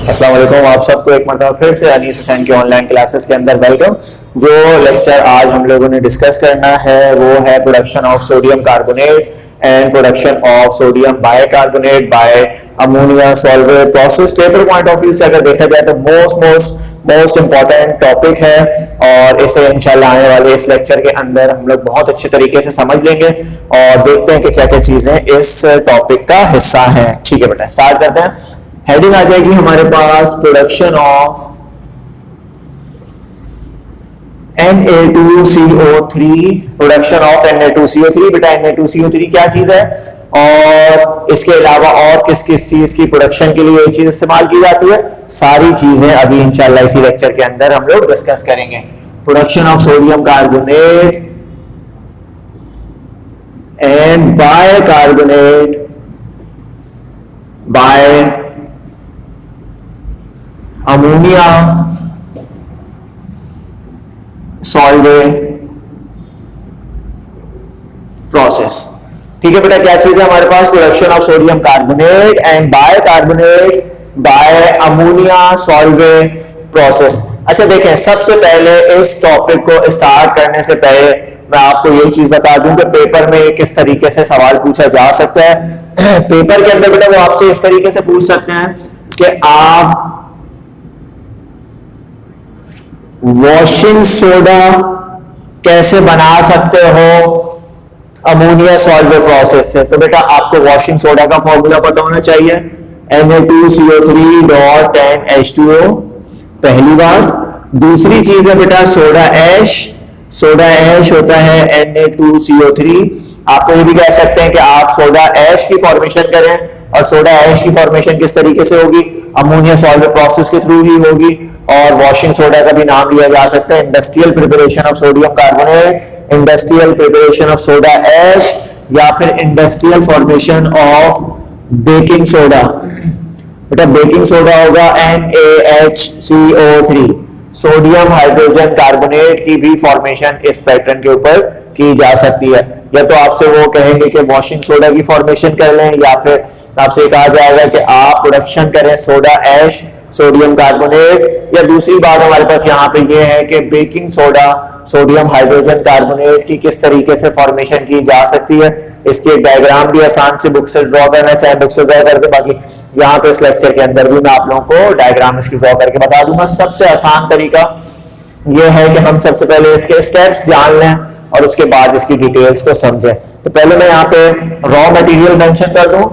अस्सलाम वालेकुम, आप सबको एक मरतबा फिर से अनीस हुसैन की ऑनलाइन क्लासेस के अंदर वेलकम। जो लेक्चर आज हम लोगों ने डिस्कस करना है वो है production of sodium carbonate and production of sodium bicarbonate by ammonia solvate process. Paper point of view से अगर देखा जाए तो मोस्ट इंपॉर्टेंट टॉपिक है और इसे इंशाल्लाह आने वाले इस लेक्चर के अंदर हम लोग बहुत अच्छे तरीके से समझ लेंगे और देखते हैं कि क्या क्या चीजें इस टॉपिक का हिस्सा है। ठीक है बेटा, स्टार्ट करते हैं। हेडिंग आ जाएगी हमारे पास production of Na2CO3, production of Na2CO3। बेटा Na2CO3 क्या चीज है और इसके अलावा और किस किस चीज की प्रोडक्शन के लिए ये चीज इस्तेमाल की जाती है, सारी चीजें अभी इंशाल्लाह इसी लेक्चर के अंदर हम लोग डिस्कस करेंगे। Production of sodium carbonate and bicarbonate by ammonia solvate process. ठीक है बेटा, क्या चीज है हमारे पास? Production of sodium carbonate and bicarbonate by ammonia solvate process. अच्छा देखें, सबसे पहले इस टॉपिक को स्टार्ट करने से पहले मैं आपको ये चीज बता दूं कि पेपर में किस तरीके से सवाल पूछा जा सकता है। पेपर के अंदर बेटा वो आपसे इस तरीके से पूछ सकते हैं कि आप वॉशिंग सोडा कैसे बना सकते हो अमोनिया सॉल्वेट प्रोसेस से। तो बेटा आपको वॉशिंग सोडा का फॉर्मूला पता होना चाहिए, Na2CO3.10H2O, पहली बात। दूसरी चीज है बेटा सोडा ऐश। सोडा ऐश होता है Na2CO3। आपको ये भी कह सकते हैं कि आप सोडा ऐश की फॉर्मेशन करें और सोडा ऐश की फॉर्मेशन किस तरीके से होगी? अमोनिया सॉल्वेट प्रोसेस के थ्रू ही होगी। और वॉशिंग सोडा का भी नाम लिया जा सकता है industrial preparation of sodium carbonate, industrial preparation of soda ash, या फिर industrial formation of baking soda. बेटा बेकिंग सोडा होगा NaHCO3। सोडियम हाइड्रोजन कार्बोनेट की भी फॉर्मेशन इस पैटर्न के ऊपर की जा सकती है। या तो आपसे वो कहेंगे कि वॉशिंग सोडा की फॉर्मेशन कर लें, या फिर आपसे कहा जाएगा कि आप प्रोडक्शन करें सोडा ऐश सोडियम कार्बोनेट। या दूसरी बात हमारे पास यहाँ पे ये है कि baking soda sodium hydrogen carbonate की किस तरीके से फॉर्मेशन की जा सकती है। इसके डायग्राम भी आसान से बुक से ड्रॉ करना चाहे बुक से ड्रॉ करके, बाकी यहाँ पे इस लेक्चर के अंदर भी मैं आप लोगों को डायग्राम इसकी ड्रॉ करके बता दूंगा। सबसे आसान तरीका ये है कि हम सबसे पहले इसके स्टेप्स जान लें और उसके बाद इसकी डिटेल्स को समझें। तो पहले मैं यहाँ पे रॉ मटेरियल मेंशन कर दूं।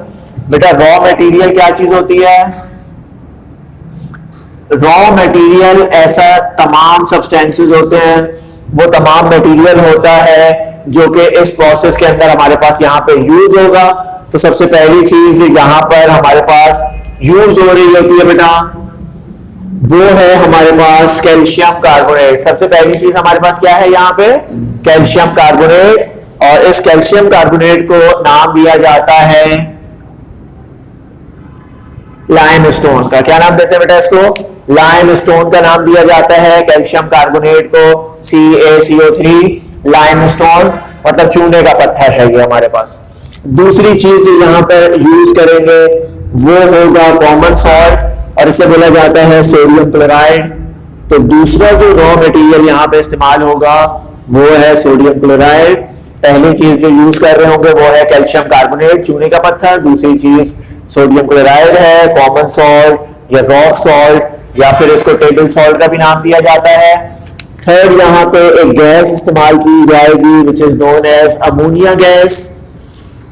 बेटा रॉ मटेरियल क्या चीज होती है? रॉ मटेरियल ऐसा तमाम सब्सटेंसेस होते हैं, वो तमाम मटेरियल होता है जो कि इस प्रोसेस के अंदर हमारे पास यहाँ पे यूज होगा। तो सबसे पहली चीज यहाँ पर हमारे पास यूज हो रही होती है बेटा, वो है हमारे पास कैल्शियम कार्बोनेट। सबसे पहली चीज हमारे पास क्या है यहाँ पे? Calcium carbonate. और इस कैल्शियम कार्बोनेट को नाम दिया जाता है लाइमस्टोन का। क्या नाम देते हैं बेटा इसको? लाइमस्टोन का नाम दिया जाता है कैल्शियम कार्बोनेट को, CaCO3, लाइमस्टोन मतलब चूने का पत्थर है ये हमारे पास। दूसरी चीज जो यहाँ पर यूज करेंगे वो होगा कॉमन सॉल्ट और इसे बोला जाता है सोडियम क्लोराइड। तो दूसरा जो रॉ मटेरियल यहाँ पे इस्तेमाल होगा वो है सोडियम क्लोराइड। पहली चीज जो यूज कर रहे होंगे वो है कैल्शियम कार्बोनेट चूने का पत्थर, दूसरी चीज सोडियम क्लोराइड है, कॉमन सॉल्ट या रॉक सॉल्ट या फिर इसको टेबल सॉल्ट का भी नाम दिया जाता है। थर्ड यहाँ पे एक गैस इस्तेमाल की जाएगी which is known as ammonia gas,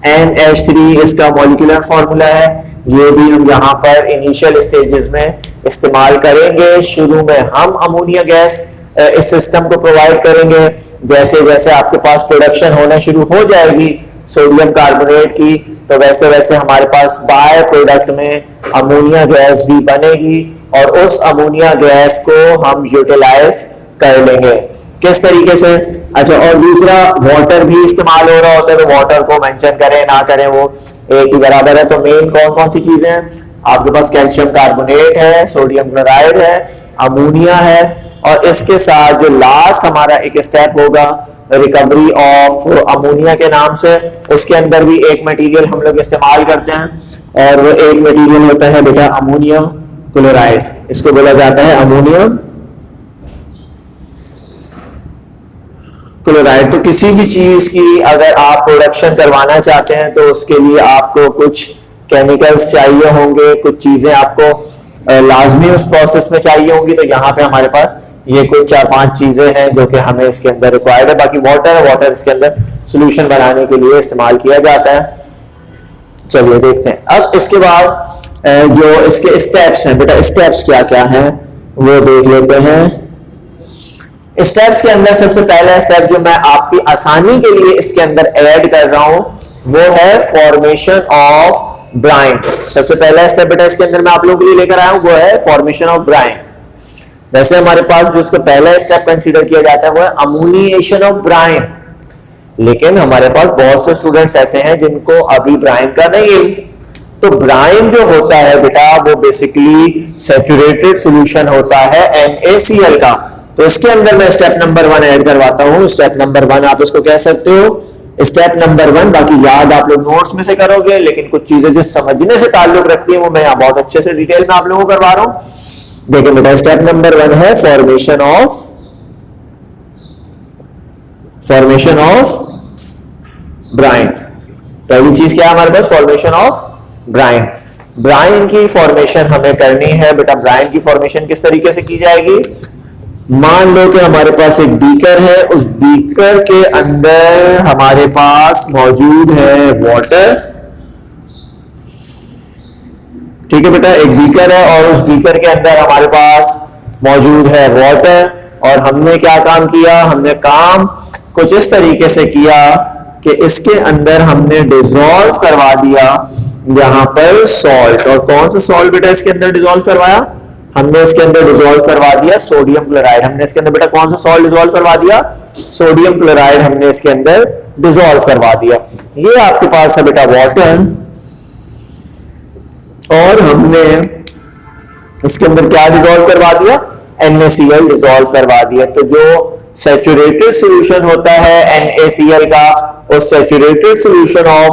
NH3 इसका मॉलिक्यूलर फॉर्मूला है। ये भी हम यहाँ पर इनिशियल स्टेजेस में इस्तेमाल करेंगे। शुरू में हम अमोनिया गैस इस सिस्टम को प्रोवाइड करेंगे। जैसे जैसे आपके पास प्रोडक्शन होना शुरू हो जाएगी सोडियम कार्बोनेट की, तो वैसे वैसे हमारे पास बाय प्रोडक्ट में अमोनिया गैस भी बनेगी और उस अमोनिया गैस को हम यूटिलाइज कर लेंगे। किस तरीके से? अच्छा, और दूसरा वाटर भी इस्तेमाल हो रहा होता है, तो वाटर को मेंशन करें ना करें वो एक ही बराबर है। तो मेन कौन कौन सी चीजें हैं आपके पास? कैल्शियम कार्बोनेट है, सोडियम क्लोराइड है, अमोनिया है, और इसके साथ जो लास्ट हमारा एक स्टेप होगा रिकवरी ऑफ अमोनिया के नाम से, उसके अंदर भी एक मटेरियल हम लोग इस्तेमाल करते हैं और वो एक मटेरियल होता है बेटा अमोनिया। क्लोराइड, इसको बोला जाता है अमोनियम क्लोराइड। तो किसी भी चीज की अगर आप प्रोडक्शन करवाना चाहते हैं तो उसके लिए आपको कुछ केमिकल्स चाहिए होंगे, कुछ चीजें आपको लाजमी उस प्रोसेस में चाहिए होंगी। तो यहाँ पे हमारे पास ये कुछ 4-5 चीजें हैं जो कि हमें इसके अंदर रिक्वायर्ड है। बाकी वाटर है, वाटर इसके अंदर सोल्यूशन बनाने के लिए इस्तेमाल किया जाता है। चलिए देखते हैं। अब इसके बाद जो इसके स्टेप्स हैं, बेटा स्टेप्स क्या क्या हैं वो देख लेते हैं। स्टेप्स के अंदर सबसे पहला स्टेप जो मैं आपकी आसानी के लिए इसके अंदर ऐड कर रहा हूं वो है फॉर्मेशन ऑफ ब्राइन। सबसे पहला स्टेप बेटा इसके अंदर मैं आप लोगों के लिए लेकर आया हूं वो है फॉर्मेशन ऑफ ब्राइन। वैसे हमारे पास जो इसका पहला स्टेप कंसीडर किया जाता है वो है अमोनिएशन ऑफ ब्राइन, लेकिन हमारे पास बहुत से स्टूडेंट्स ऐसे हैं जिनको अभी ब्राइन का नहीं है। तो ब्राइन जो होता है बेटा वो बेसिकली सैचुरेटेड सॉल्यूशन होता है NaCl का। तो इसके अंदर मैं स्टेप नंबर 1 ऐड करवाता हूं। स्टेप नंबर 1 आप इसको कह सकते हो स्टेप नंबर 1। बाकी याद आप लोग नोट्स में से करोगे, लेकिन कुछ चीजें जो समझने से ताल्लुक रखती है वो मैं यहाँ बहुत अच्छे से डिटेल में आप लोगों को करवा रहा हूं। देखिए बेटा स्टेप नंबर 1 है फॉर्मेशन ऑफ ब्राइन। पहली चीज क्या है हमारे पास? Formation of brine. ब्राइन की फॉर्मेशन हमें करनी है बेटा। ब्राइन की फॉर्मेशन किस तरीके से की जाएगी? मान लो कि हमारे पास एक बीकर है, उस बीकर के अंदर हमारे पास मौजूद है वाटर। ठीक है बेटा, एक बीकर है और उस बीकर के अंदर हमारे पास मौजूद है वाटर। और हमने क्या काम किया? हमने काम कुछ इस तरीके से किया कि इसके अंदर हमने डिसॉल्व करवा दिया यहां पर सॉल्ट। और कौन सा सॉल्ट बेटा इसके अंदर डिसॉल्व करवाया? हमने इसके अंदर डिसॉल्व करवा दिया सोडियम क्लोराइड। हमने इसके अंदर बेटा कौन सा सॉल्ट डिसॉल्व करवा दिया? सोडियम क्लोराइड हमने इसके अंदर डिसॉल्व करवा दिया। ये आपके पास है बेटा वाटर, और हमने इसके अंदर क्या डिसॉल्व करवा दिया? NaCl डिसॉल्व करवा दिया। तो जो सैचुरेटेड सॉल्यूशन होता है NaCl का, उस सैचुरेटेड सॉल्यूशन ऑफ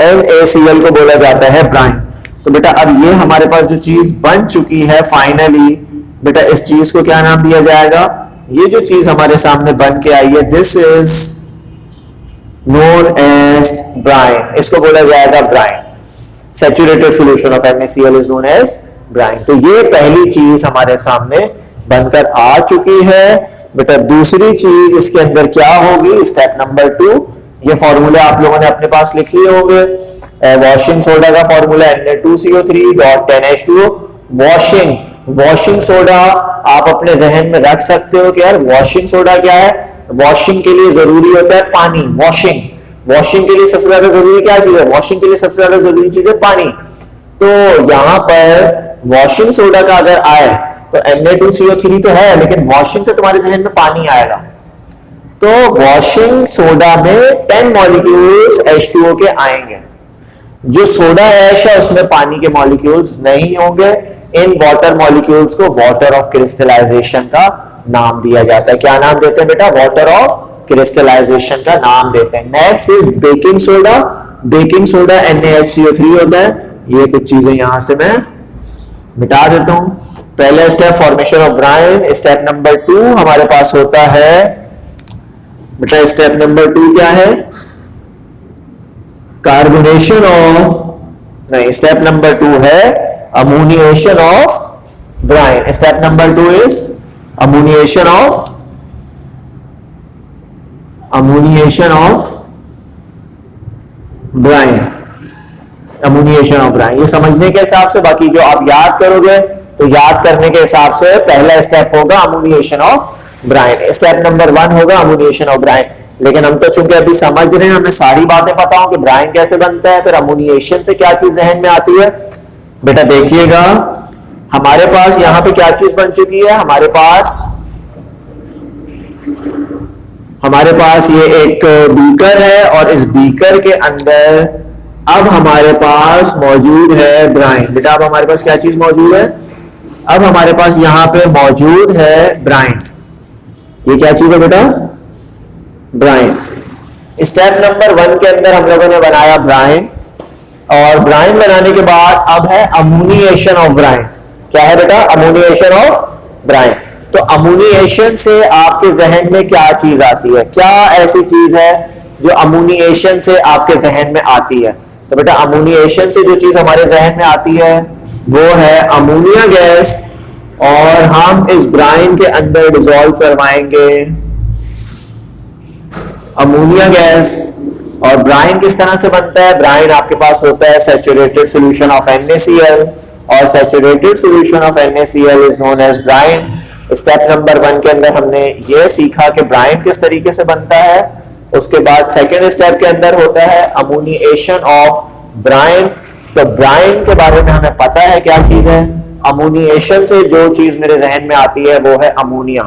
NaCl को बोला जाता है ब्राइन। तो बेटा अब ये हमारे पास जो चीज बन चुकी है फाइनली, बेटा इस चीज को क्या नाम दिया जाएगा? ये जो चीज हमारे सामने बन के आई है this is known as brine. इसको बोला जाएगा brine. Saturated solution of NaCl is known as brine. तो ये पहली चीज हमारे सामने बनकर आ चुकी है। बेटा दूसरी चीज इसके अंदर क्या होगी? Step number 2। ये फॉर्मूले आप लोगों ने अपने पास लिख लिए होंगे। वॉशिंग सोडा का फॉर्मूला Na2CO3.10H2O। वॉशिंग सोडा आप अपने जहन में रख सकते हो कि यार वॉशिंग सोडा क्या है? वॉशिंग के लिए जरूरी होता है पानी। वॉशिंग के लिए सबसे ज्यादा जरूरी क्या चीज है? वॉशिंग के लिए सबसे ज्यादा जरूरी चीज है पानी। तो यहां पर वॉशिंग सोडा का अगर आए तो Na2CO3 तो है, लेकिन वॉशिंग से तुम्हारे जहन में पानी आएगा। तो वॉशिंग सोडा में 10 मॉलिक्यूल्स H2O के आएंगे। जो सोडा ऐश है उसमें पानी के मॉलिक्यूल्स नहीं होंगे। इन वाटर मॉलिक्यूल्स को वाटर ऑफ क्रिस्टलाइजेशन का नाम दिया जाता है। क्या नाम देते हैं बेटा? वाटर ऑफ क्रिस्टलाइजेशन का नाम देते हैं। Next is baking soda. Baking soda NaHCO3 होता है। ये कुछ चीजें यहां से मैं मिटा देता हूं। पहला step formation of brine. Step number 2 हमारे पास होता है बेटा, स्टेप नंबर 2 क्या है? कार्बोनेशन ऑफ, नहीं, स्टेप नंबर 2 है ammoniation of brine. Step number 2 is ammoniation of brine. Ammoniation of brine ये समझने के हिसाब से, बाकी जो आप याद करोगे तो याद करने के हिसाब से पहला स्टेप होगा अमोनिएशन ऑफ ब्राइन। स्टेप नंबर 1 होगा अमोनिएशन ऑफ ब्राइन। लेकिन हम तो चूंकि अभी समझ रहे हैं, हमें सारी बातें पता हो कि ब्राइन कैसे बनता है, फिर अमोनिएशन से क्या चीज जहन में आती है। बेटा देखिएगा हमारे पास यहां पे क्या चीज बन चुकी है? हमारे पास ये एक बीकर है, और इस बीकर के अंदर अब हमारे पास मौजूद है ब्राइन। बेटा अब हमारे पास क्या चीज मौजूद है? अब हमारे पास यहां पे मौजूद है ब्राइन। ये क्या चीज है बेटा? ब्राइन। स्टेप नंबर 1 के अंदर हम लोगों ने बनाया ब्राइन। और ब्राइन बनाने के बाद अब है अमोनिएशन ऑफ ब्राइन। क्या है बेटा? अमोनिएशन ऑफ ब्राइन। तो अमोनिएशन से आपके जहन में क्या चीज आती है? क्या ऐसी चीज है जो अमोनिएशन से आपके जहन में आती है? तो बेटा अमोनिएशन से जो चीज हमारे जहन में आती है वो है अमोनिया गैस, और हम इस ब्राइन के अंदर डिसॉल्व करवाएंगे अमोनिया गैस। और ब्राइन किस तरह से बनता है? ब्राइन आपके पास होता है सैचुरेटेड सॉल्यूशन ऑफ NaCl, और saturated solution of NaCl is known as brine. Step number 1 के अंदर हमने ये सीखा कि ब्राइन किस तरीके से बनता है। उसके बाद सेकेंड स्टेप के अंदर होता है अमोनिएशन ऑफ ब्राइन। तो ब्राइन के बारे में हमें पता है क्या चीज है। अमोनिएशन से जो चीज मेरे जहन में आती है वो है अमोनिया।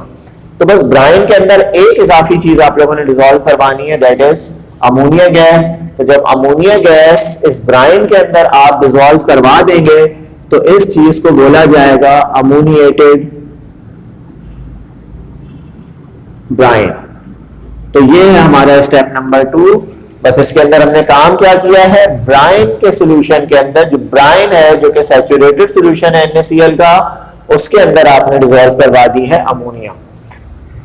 तो बस ब्राइन के अंदर एक इजाफी चीज आप लोगों ने डिसॉल्व करवानी है, दैट इज अमोनिया गैस। तो जब अमोनिया गैस इस ब्राइन के अंदर आप डिसॉल्व करवा देंगे तो इस चीज को बोला जाएगा अमोनिएटेड ब्राइन। तो ये है हमारा स्टेप नंबर 2। बस इसके अंदर हमने काम क्या किया है? ब्राइन के सॉल्यूशन के अंदर जो ब्राइन है जो कि सैचुरेटेड सॉल्यूशन है NaCl का, उसके अंदर आपने डिसॉल्व करवा दी है अमोनिया।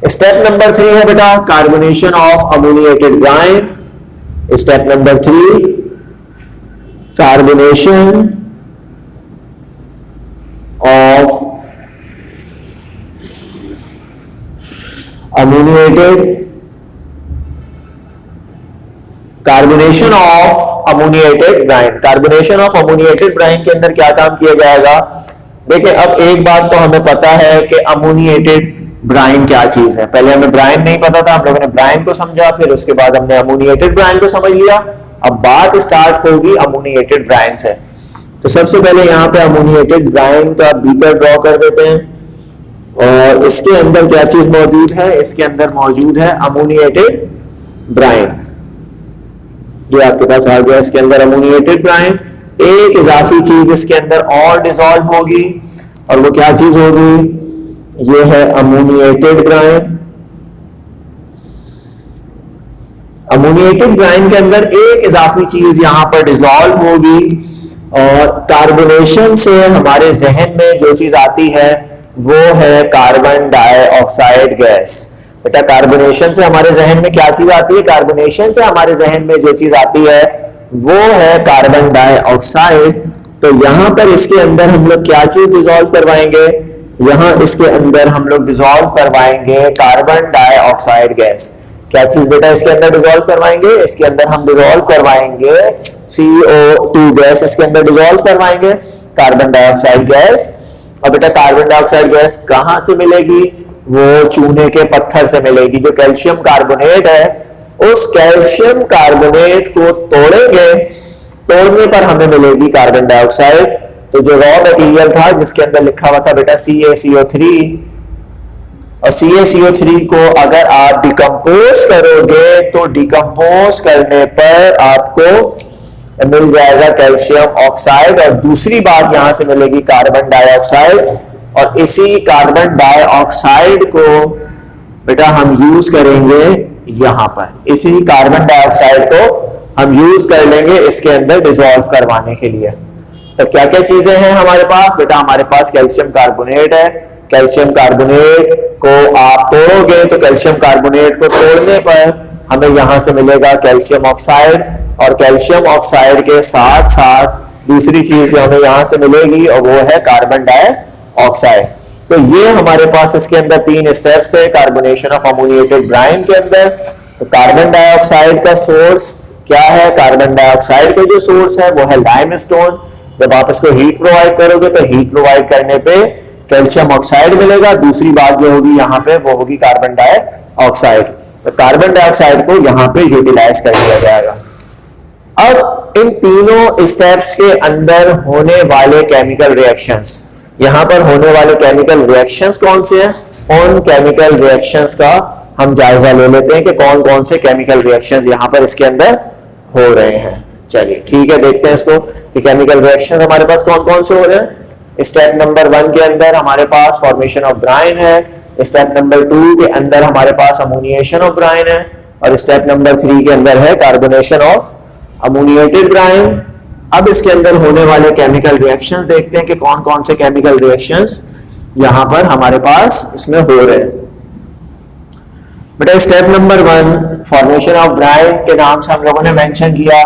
स्टेप नंबर 3 है बेटा carbonation of ammoniated brine. Step number 3 carbonation of ammoniated carbonation of ammoniated brine. Carbonation of ammoniated brine के अंदर क्या काम किया जाएगा? देखिए अब एक बात तो हमें पता है कि अमोनिएटेड ब्राइन क्या चीज है। पहले हमें ब्राइन नहीं पता था, हम लोगों ने ब्राइन को समझा, फिर उसके बाद हमने अमोनिएटेड ब्राइन को समझ लिया। अब बात स्टार्ट होगी अमोनिएटेड ब्राइन से। तो सबसे पहले यहाँ पे अमोनिएटेड ब्राइन का बीकर ड्रॉ कर देते हैं, और इसके अंदर क्या चीज मौजूद है? इसके अंदर मौजूद है अमोनिएटेड ब्राइन जो आपके पास आ गया। इसके अंदर अमोनिएटेड ब्राइन, एक इजाफी चीज इसके अंदर और डिसॉल्व होगी, और वो क्या चीज होगी? ये है अमोनिएटेड ब्राइन। अमोनिएटेड ब्राइन के अंदर एक इजाफी चीज यहां पर डिसॉल्व होगी, और कार्बोनेशन से हमारे जहन में जो चीज आती है वो है कार्बन डाइऑक्साइड गैस। बेटा कार्बोनेशन से हमारे जहन में क्या चीज आती है? कार्बोनेशन से हमारे जहन में जो चीज आती है वो है कार्बन डाइऑक्साइड। तो यहां पर इसके अंदर हम लोग क्या चीज डिसॉल्व करवाएंगे? यहां इसके अंदर हम लोग डिसॉल्व करवाएंगे कार्बन डाइऑक्साइड गैस। क्या चीज बेटा इसके अंदर डिसॉल्व करवाएंगे? इसके अंदर हम डिसॉल्व करवाएंगे CO2 गैस। इसके अंदर डिसॉल्व करवाएंगे कार्बन डाइऑक्साइड गैस। और बेटा कार्बन डाइऑक्साइड गैस कहां से मिलेगी? वो चूने के पत्थर से मिलेगी। जो कैल्शियम कार्बोनेट है, उस कैल्शियम कार्बोनेट को तोड़ेंगे, तोड़ने पर हमें मिलेगी कार्बन डाइऑक्साइड। तो जो रॉ मटेरियल था जिसके अंदर लिखा हुआ था बेटा CaCO3, और CaCO3 को अगर आप डिकम्पोज करोगे तो डिकम्पोज करने पर आपको मिल जाएगा कैल्शियम ऑक्साइड, और दूसरी बात यहां से मिलेगी कार्बन डाइऑक्साइड। और इसी कार्बन डाइऑक्साइड को बेटा हम यूज करेंगे यहां पर। इसी कार्बन डाइऑक्साइड को हम यूज कर लेंगे इसके अंदर डिसॉल्व करवाने के लिए। तो क्या क्या चीजें हैं हमारे पास? बेटा हमारे पास कैल्शियम कार्बोनेट है। कैल्शियम कार्बोनेट को आप तोड़ोगे तो कैल्शियम कार्बोनेट को तोड़ने पर हमें यहां से मिलेगा कैल्शियम ऑक्साइड, और कैल्शियम ऑक्साइड के साथ साथ दूसरी चीज जो हमें यहां से मिलेगी और वो है कार्बन डाइऑक्साइड। तो ये हमारे पास इसके अंदर 3 स्टेप्स थे कार्बोनेशन ऑफ अमोनिएटेड ब्राइन के अंदर। तो कार्बन डाइऑक्साइड का सोर्स क्या है? कार्बन डाइऑक्साइड का जो सोर्स है वो है लाइमस्टोन। जब आप इसको हीट प्रोवाइड करोगे तो हीट प्रोवाइड करने पे कैल्शियम ऑक्साइड मिलेगा। दूसरी बात जो होगी यहाँ पे वो होगी कार्बन डाइऑक्साइड। तो कार्बन डाइऑक्साइड को यहाँ पे यूटिलाइज कर दिया जाएगा। अब इन तीनों स्टेप्स के अंदर होने वाले केमिकल रिएक्शंस, यहां पर होने वाले केमिकल रिएक्शंस कौन से हैं? उन केमिकल रिएक्शंस का हम जायजा ले लेते हैं कि कौन कौन से केमिकल रिएक्शंस यहां पर इसके अंदर हो रहे हैं। चलिए ठीक है, देखते हैं इसको कि केमिकल रिएक्शंस हमारे पास कौन कौन से हो रहे हैं। स्टेप नंबर 1 के अंदर हमारे पास फॉर्मेशन ऑफ ब्राइन है। स्टेप नंबर 2 के अंदर हमारे पास अमोनिएशन ऑफ ब्राइन है, और स्टेप नंबर 3 के अंदर है कार्बोनेशन ऑफ अमोनिएटेड ब्राइन। अब इसके अंदर होने वाले केमिकल रिएक्शंस देखते हैं कि कौन कौन से केमिकल रिएक्शंस यहां पर हमारे पास इसमें हो रहे हैं। बेटा step number 1 formation of Bryan के नाम से हम लोगों ने मेंशन किया।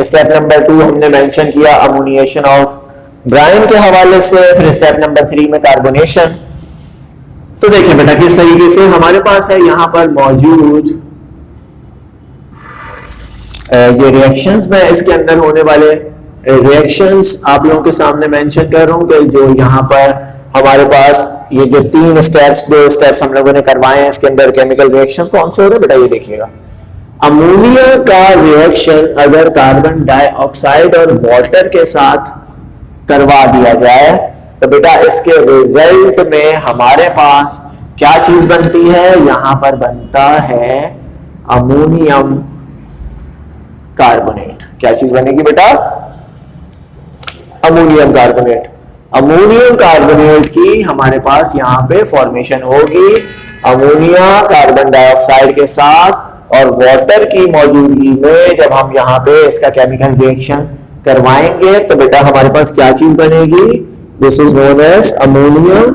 स्टेप नंबर 2 हमने मेंशन किया अमोनिएशन ऑफ ब्राइन के हवाले से। फिर स्टेप नंबर 3 में कार्बोनेशन। तो देखिए बेटा किस तरीके से हमारे पास है यहां पर मौजूद ये रिएक्शंस। मैं इसके अंदर होने वाले रिएक्शंस आप लोगों के सामने मेंशन कर रहा हूं कि जो यहां पर हमारे पास ये जो 3 स्टेप्स 2 स्टेप्स हम लोगों ने करवाए हैं इसके अंदर केमिकल रिएक्शंस कौन से हो रहे हैं बेटा ये देखिएगा। अमोनिया का रिएक्शन अगर कार्बन डाइऑक्साइड और वाटर के साथ करवा दिया जाए तो बेटा इसके रिजल्ट में हमारे पास क्या चीज बनती है, यहां पर बनता है अमोनियम कार्बोनेट। क्या चीज बनेगी बेटा, अमोनियम कार्बोनेट। अमोनियम कार्बोनेट की हमारे पास यहां पे फॉर्मेशन होगी अमोनिया कार्बन डाइऑक्साइड के साथ और वाटर की मौजूदगी में। जब हम यहां पे इसका केमिकल रिएक्शन करवाएंगे तो बेटा हमारे पास क्या चीज बनेगी, this is known as ammonium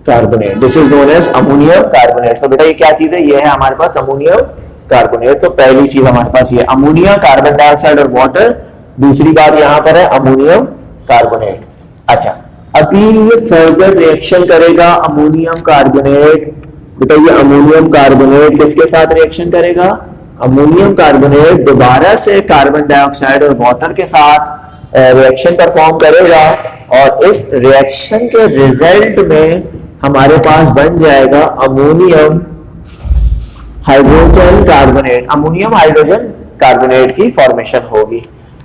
carbonate. This is known as ammonium carbonate. तो बेटा ये क्या चीज है, ये है हमारे पास अमोनियम कार्बोनेट। तो पहली चीज हमारे पास ये अमोनिया कार्बन डाइऑक्साइड और वाटर। दूसरी बात यहां पर है अमोनियम कार्बोनेट। अच्छा अभी ये फर्दर रिएक्शन करेगा अमोनियम कार्बोनेट। बेटा ये अमोनियम कार्बोनेट किसके साथ रिएक्शन करेगा, अमोनियम कार्बोनेट दोबारा से कार्बन डाइऑक्साइड और वाटर के साथ रिएक्शन परफॉर्म करेगा और इस रिएक्शन के रिजल्ट में हमारे पास बन जाएगा ammonium hydrogen carbonate. Ammonium hydrogen carbonate की फॉर्मेशन होगी।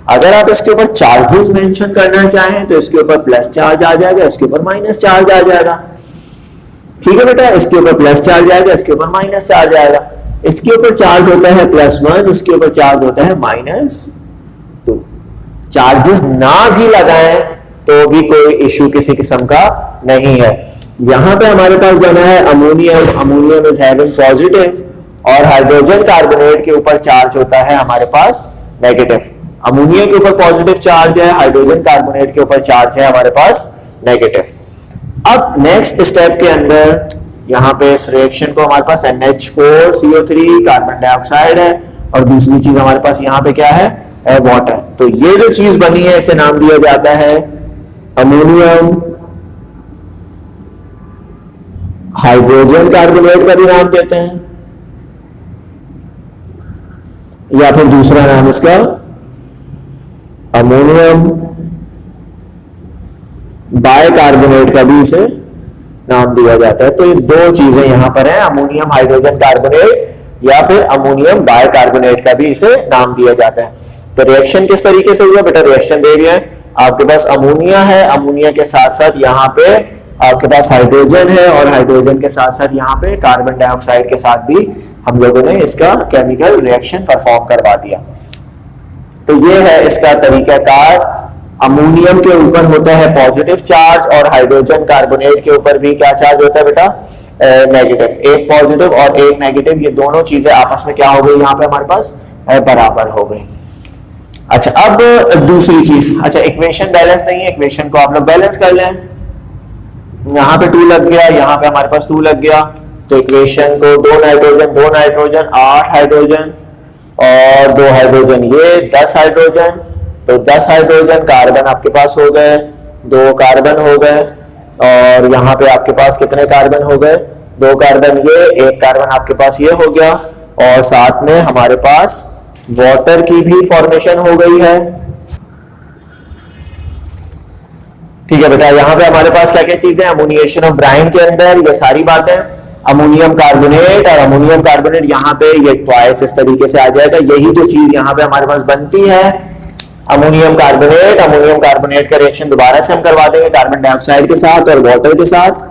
अगर आप इसके ऊपर चार्जेस मेंशन करना चाहें तो इसके ऊपर प्लस चार्ज आ जाएगा, इसके ऊपर माइनस चार्ज आ जाएगा। ठीक है बेटा, इसके ऊपर प्लस चार्ज आएगा, इसके ऊपर माइनस चार्ज आएगा। इसके ऊपर चार्ज होता है +1, इसके ऊपर चार्ज होता है -2। चार्जेस ना भी लगाएं तो भी कोई इश्यू किसी किस्म का नहीं है। यहां पे हमारे पास बना है ammonium. Ammonium is having positive और हाइड्रोजन कार्बोनेट के ऊपर चार्ज होता है हमारे पास नेगेटिव। अमोनिया के ऊपर पॉजिटिव चार्ज है, हाइड्रोजन कार्बोनेट के ऊपर चार्ज है हमारे पास नेगेटिव। अब नेक्स्ट स्टेप के अंदर यहां पे इस रिएक्शन को हमारे पास NH4CO3 कार्बन डाइऑक्साइड है और दूसरी चीज हमारे पास यहां पे क्या है, वाटर। तो ये जो चीज बनी है इसे नाम दिया जाता है अमोनियम हाइड्रोजन कार्बोनेट का भी नाम देते हैं, या फिर दूसरा नाम इसका अमोनियम बाइकार्बोनेट का भी इसे नाम दिया जाता है। तो ये दो चीजें यहां पर हैं, अमोनियम हाइड्रोजन कार्बोनेट या फिर अमोनियम बाइकार्बोनेट का भी इसे नाम दिया जाता है। तो रिएक्शन किस तरीके से हुआ बेटा, रिएक्शन दे रही है आपके पास अमोनिया है, अमोनिया के साथ साथ यहाँ पे आपके पास हाइड्रोजन है और हाइड्रोजन के साथ साथ यहाँ पे कार्बन डाइऑक्साइड के साथ भी हम लोगों ने इसका केमिकल रिएक्शन परफॉर्म करवा दिया। तो ये है इसका तरीकाकार। अमोनियम के ऊपर होता है पॉजिटिव चार्ज और हाइड्रोजन कार्बोनेट के ऊपर भी क्या चार्ज होता है बेटा, नेगेटिव। एक पॉजिटिव और एक नेगेटिव, ये दोनों चीजें आपस में क्या हो गई यहाँ पे हमारे पास बराबर हो गई। अच्छा अब दूसरी चीज, अच्छा इक्वेशन बैलेंस नहीं है, इक्वेशन को आप लोग बैलेंस कर लें। यहाँ पे 2 लग गया, यहाँ पे हमारे पास 2 लग गया, तो इक्वेशन को 2 नाइट्रोजन 8 हाइड्रोजन और 2 हाइड्रोजन, ये 10 हाइड्रोजन। तो 10 हाइड्रोजन कार्बन आपके पास हो गए, 2 कार्बन हो गए और यहाँ पे आपके पास कितने कार्बन हो गए, 2 कार्बन ये, 1 कार्बन आपके पास ये हो गया और साथ में हमारे पास वाटर की भी फॉर्मेशन हो गई है। ठीक है बेटा, यहाँ पे हमारे पास क्या क्या चीजें, अमोनिएशन ऑफ ब्राइन के अंदर ये सारी बातें, अमोनियम कार्बोनेट और अमोनियम कार्बोनेट यहाँ पे ये ट्वाइस इस तरीके से आ जाएगा। यही जो चीज यहाँ पे हमारे पास बनती है अमोनियम कार्बोनेट का रिएक्शन दोबारा से हम करवा देंगे कार्बन डाइऑक्साइड के साथ और वाटर के साथ।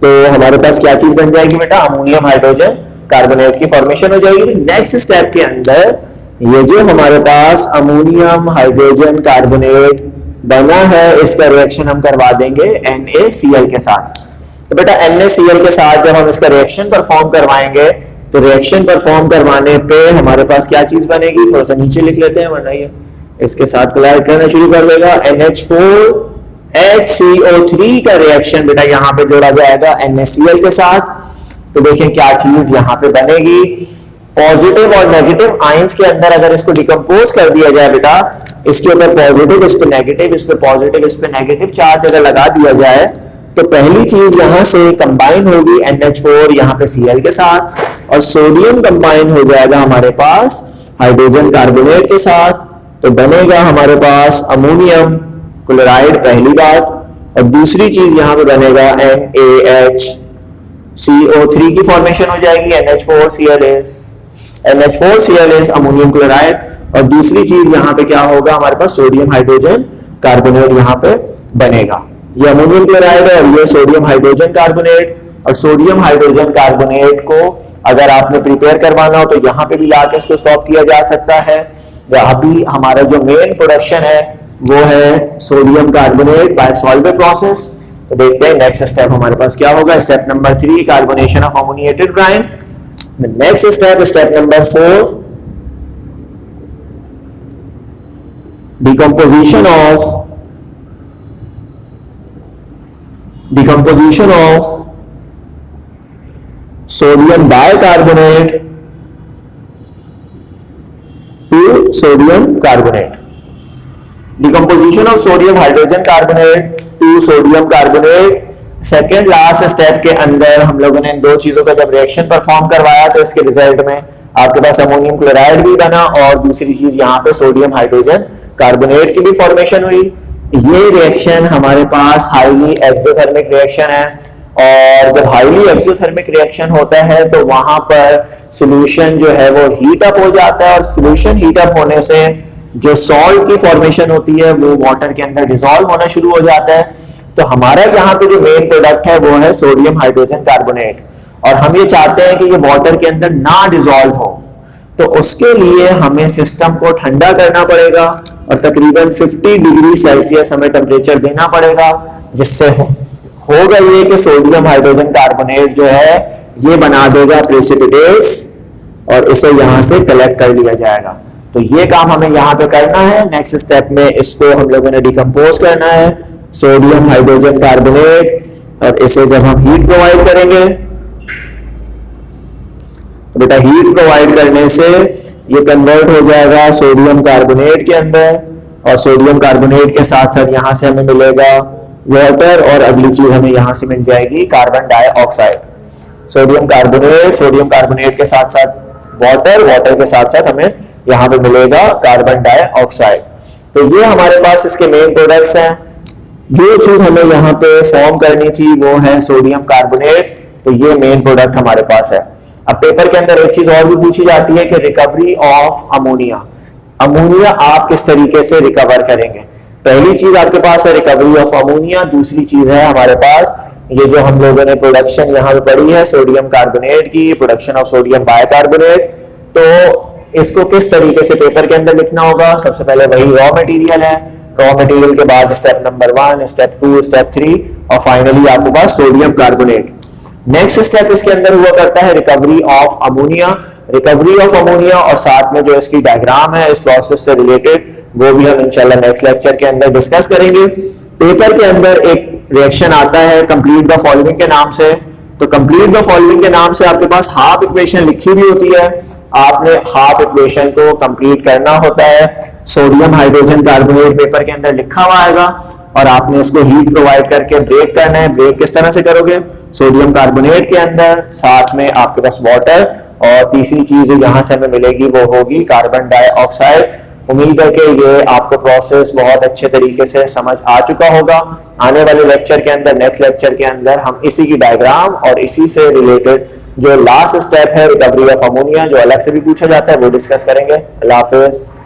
तो हमारे पास क्या चीज बन जाएगी बेटा, अमोनियम हाइड्रोजन कार्बोनेट की फॉर्मेशन हो जाएगी। नेक्स्ट स्टेप के अंदर ये जो हमारे पास अमोनियम हाइड्रोजन कार्बोनेट बना है इसका रिएक्शन हम करवा देंगे NaCl के साथ। तो बेटा NaCl के साथ जब हम इसका रिएक्शन परफॉर्म करवाएंगे तो रिएक्शन परफॉर्म करवाने पे हमारे पास क्या चीज बनेगी, थोड़ा सा नीचे लिख लेते हैं वरना ये इसके साथ कोलाइड करना शुरू कर देगा। NH4HCO3 का रिएक्शन बेटा यहाँ पे जोड़ा जाएगा NaCl के साथ। तो देखें क्या चीज यहाँ पे बनेगी, पॉजिटिव और नेगेटिव आयंस के अंदर अगर इसको डिकम्पोज कर दिया जाए बेटा, इसके ऊपर पॉजिटिव इस पे नेगेटिव, इस पे पॉजिटिव इस पे नेगेटिव चार्ज अगर लगा दिया जाए तो पहली चीज यहां से कंबाइन होगी NH4 यहाँ पे Cl के साथ, और सोडियम कंबाइन हो जाएगा हमारे पास हाइड्रोजन कार्बोनेट के साथ। तो बनेगा हमारे पास अमोनियम क्लोराइड पहली बात, और दूसरी चीज यहां पे बनेगा NaHCO3 की फॉर्मेशन हो जाएगी, NH4Cl अमोनियम क्लोराइड। और दूसरी चीज यहाँ पे क्या होगा, हमारे पास सोडियम हाइड्रोजन कार्बोनेट यहाँ पे बनेगा। ये अमोनियम क्लोराइड है और ये सोडियम हाइड्रोजन कार्बोनेट। और सोडियम हाइड्रोजन कार्बोनेट को अगर आपने प्रिपेयर करवाना हो तो यहाँ पे भी लाके इसको स्टॉप किया जा सकता है। अभी हमारा जो मेन प्रोडक्शन है वो है sodium carbonate by solvent process. तो देखते हैं नेक्स्ट स्टेप हमारे पास क्या होगा। Step number 3 carbonation of ammoniated brine. Next step, step number 4 decomposition of sodium bicarbonate to sodium carbonate, decomposition of sodium hydrogen carbonate to sodium carbonate। Second last step के अंदर हम लोगों ने इन दो चीजों का जब रिएक्शन परफॉर्म करवाया तो इसके रिजल्ट में आपके पास अमोनियम क्लोराइड भी बना और दूसरी चीज यहाँ पे सोडियम हाइड्रोजन कार्बोनेट की भी फॉर्मेशन हुई। ये रिएक्शन हमारे पास हाईली एक्सोथर्मिक रिएक्शन है, और जब हाईली एक्सोथर्मिक रिएक्शन होता है तो वहां पर सॉल्यूशन जो है वो हीट अप हो जाता है, और सॉल्यूशन हीट अप होने से जो सॉल्ट की फॉर्मेशन होती है वो वाटर के अंदर डिसॉल्व होना शुरू हो जाता है। तो हमारा यहाँ पे जो मेन प्रोडक्ट है वो है सोडियम हाइड्रोजन कार्बोनेट, और हम ये चाहते हैं कि ये वाटर के अंदर ना डिसॉल्व हो। तो उसके लिए हमें सिस्टम को ठंडा करना पड़ेगा और तकरीबन 50 डिग्री सेल्सियस हमें टेम्परेचर देना पड़ेगा, जिससे होगा ये कि सोडियम हाइड्रोजन कार्बोनेट जो है ये बना देगा प्रेसिपिटेट्स और इसे यहाँ से कलेक्ट कर लिया जाएगा। तो ये काम हमें यहाँ पे करना है। नेक्स्ट स्टेप में इसको हम लोगों ने डिकम्पोज करना है सोडियम हाइड्रोजन कार्बोनेट, और इसे जब हम हीट प्रोवाइड करेंगे तो बेटा हीट प्रोवाइड करने से ये कन्वर्ट हो जाएगा सोडियम कार्बोनेट के अंदर, और सोडियम कार्बोनेट के साथ साथ यहाँ से हमें मिलेगा वाटर, और अगली चीज हमें यहाँ से मिल जाएगी कार्बन डाइऑक्साइड। सोडियम कार्बोनेट के साथ साथ वाटर के साथ साथ हमें यहाँ पे मिलेगा कार्बन डाइऑक्साइड। तो ये हमारे पास इसके मेन प्रोडक्ट्स हैं। जो चीज हमें यहाँ पे फॉर्म करनी थी वो है सोडियम कार्बोनेट, तो ये मेन प्रोडक्ट हमारे पास है। अब पेपर के अंदर एक चीज और भी पूछी जाती है कि रिकवरी ऑफ अमोनिया, अमोनिया आप किस तरीके से रिकवर करेंगे। पहली चीज आपके पास है रिकवरी ऑफ अमोनिया, दूसरी चीज है हमारे पास ये जो हम लोगों ने प्रोडक्शन यहाँ पे पढ़ी है सोडियम कार्बोनेट की, प्रोडक्शन ऑफ सोडियम बाइकार्बोनेट। तो इसको किस तरीके से पेपर के अंदर लिखना होगा, सबसे पहले वही रॉ मटेरियल है, रॉ मटेरियल के बाद स्टेप नंबर 1, स्टेप 2, स्टेप 3 और फाइनली आपके पास सोडियम कार्बोनेट। नेक्स्ट स्टेप इसके अंदर हुआ करता है रिकवरी ऑफ अमोनिया, और साथ में जो इसकी डायग्राम है इस प्रोसेस से रिलेटेड वो भी हम इंशाल्लाह नेक्स्ट लेक्चर के अंदर डिस्कस करेंगे। पेपर के अंदर एक रिएक्शन आता है कंप्लीट द फॉलोइंग के नाम से, तो कंप्लीट द फॉलोइंग के नाम से आपके पास हाफ इक्वेशन लिखी हुई होती है, आपने हाफ इक्वेशन को कंप्लीट करना होता है। सोडियम हाइड्रोजन कार्बोनेट पेपर के अंदर लिखा हुआ आएगा और आपने इसको हीट प्रोवाइड करके ब्रेक करना है। ब्रेक किस तरह से करोगे, सोडियम कार्बोनेट के अंदर, साथ में आपके पास वाटर, और तीसरी चीज यहाँ से हमें मिलेगी वो होगी कार्बन डाइऑक्साइड। उम्मीद है कि ये आपको प्रोसेस बहुत अच्छे तरीके से समझ आ चुका होगा। आने वाले लेक्चर के अंदर, नेक्स्ट लेक्चर के अंदर हम इसी की डायग्राम और इसी से रिलेटेड जो लास्ट स्टेप है रिकवरी ऑफ अमोनिया, जो अलग से भी पूछा जाता है, वो डिस्कस करेंगे। अल्लाह हाफिज।